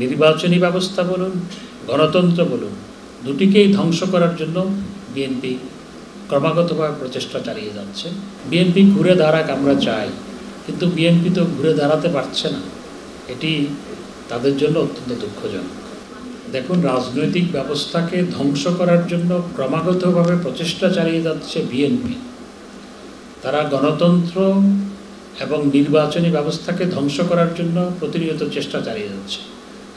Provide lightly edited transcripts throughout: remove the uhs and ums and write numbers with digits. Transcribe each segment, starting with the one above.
নির্বাচনী ব্যবস্থা বলুন, গণতন্ত্র বলুন, দুটিকেই ধ্বংস করার জন্য বিএনপি ক্রমাগতভাবে প্রচেষ্টা চালিয়ে যাচ্ছে। বিএনপি ঘুরে দাঁড়াক আমরা চাই, কিন্তু বিএনপি তো ঘুরে দাঁড়াতে পারছে না। এটি তাদের জন্য অত্যন্ত দুঃখজনক। দেখুন, রাজনৈতিক ব্যবস্থাকে ধ্বংস করার জন্য ক্রমাগতভাবে প্রচেষ্টা চালিয়ে যাচ্ছে বিএনপি। তারা গণতন্ত্র এবং নির্বাচনী ব্যবস্থাকে ধ্বংস করার জন্য প্রতিনিয়ত চেষ্টা চালিয়ে যাচ্ছে।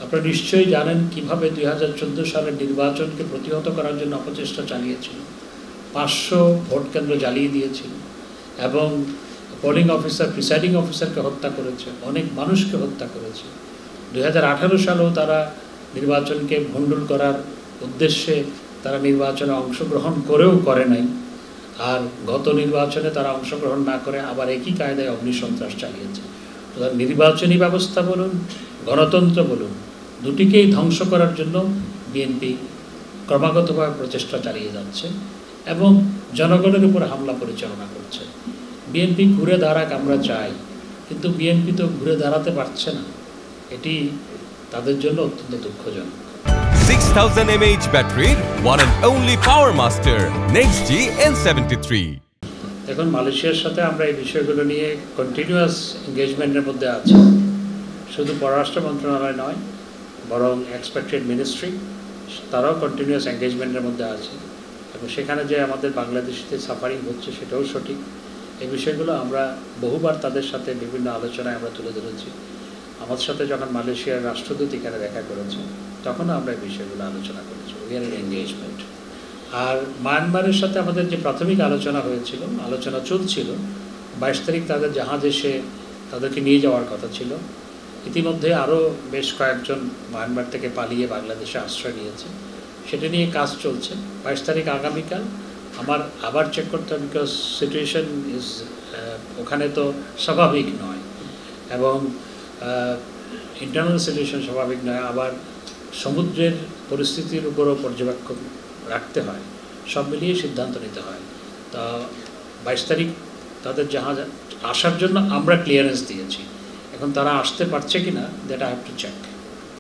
আপনারা নিশ্চয়ই জানেন কীভাবে 2014 সালের নির্বাচনকে প্রতিহত করার জন্য অপচেষ্টা চালিয়েছিল। 500 ভোট কেন্দ্র জ্বালিয়ে দিয়েছিল এবং পোলিং অফিসার, প্রিসাইডিং অফিসারকে হত্যা করেছে, অনেক মানুষকে হত্যা করেছে। 2018 সালেও তারা নির্বাচনকে ভণ্ডুল করার উদ্দেশ্যে তারা নির্বাচনে অংশগ্রহণ করেও করে নাই। আর গত নির্বাচনে তারা অংশগ্রহণ না করে আবার একই কায়দায় অগ্নিসন্ত্রাস চালিয়েছে। নির্বাচনী ব্যবস্থা বলুন, গণতন্ত্র বলুন, দুটিকেই ধ্বংস করার জন্য বিএনপি ক্রমাগতভাবে প্রচেষ্টা চালিয়ে যাচ্ছে এবং জনগণের উপর হামলা পরিচালনা করছে। বিএনপি ঘুরে দাঁড়াক আমরা চাই, কিন্তু বিএনপি তো ঘুরে দাঁড়াতে পারছে না। এটি তাদের জন্য অত্যন্ত দুঃখজনক। 6000 mAh ব্যাটারির one and only power master NextG N73। এখন মালয়েশিয়ার সাথে আমরা এই বিষয়গুলো নিয়ে কন্টিনিউয়াস এঙ্গেজমেন্টের মধ্যে আছি। শুধু পররাষ্ট্র মন্ত্রণালয় নয়, বরং এক্সপেক্টেড মিনিস্ট্রি তারাও কন্টিনিউয়াস এঙ্গেজমেন্টের মধ্যে আছে এবং সেখানে যে আমাদের বাংলাদেশিতে সাফারিং হচ্ছে সেটাও সঠিক। এই বিষয়গুলো আমরা বহুবার তাদের সাথে বিভিন্ন আলোচনায় আমরা তুলে ধরেছি। আমাদের সাথে যখন মালয়েশিয়ার রাষ্ট্রদূত এখানে দেখা করেছে তখনও আমরা এই বিষয়গুলো আলোচনা করেছি। We are in engagement. আর মায়ানমারের সাথে আমাদের যে প্রাথমিক আলোচনা হয়েছিল, আলোচনা চলছিল। 22 তারিখ তাদের জাহাজ এসে তাদেরকে নিয়ে যাওয়ার কথা ছিল। ইতিমধ্যে আরও বেশ কয়েকজন মায়ানমার থেকে পালিয়ে বাংলাদেশে আশ্রয় নিয়েছে, সেটা নিয়ে কাজ চলছে। 22 তারিখ আগামীকাল আমার আবার চেক করতে হবে, বিকজ সিচুয়েশন ইজ ওখানে তো স্বাভাবিক নয় এবং ইন্টারনাল সিচুয়েশন স্বাভাবিক নয়, আবার সমুদ্রের পরিস্থিতির উপরও পর্যবেক্ষণ রাখতে হয়, সব মিলিয়ে সিদ্ধান্ত নিতে হয়। তা 22 তারিখ তাদের জাহাজ আসার জন্য আমরা ক্লিয়ারেন্স দিয়েছি। এখন তারা আসতে পারছে কি না, that I have to check.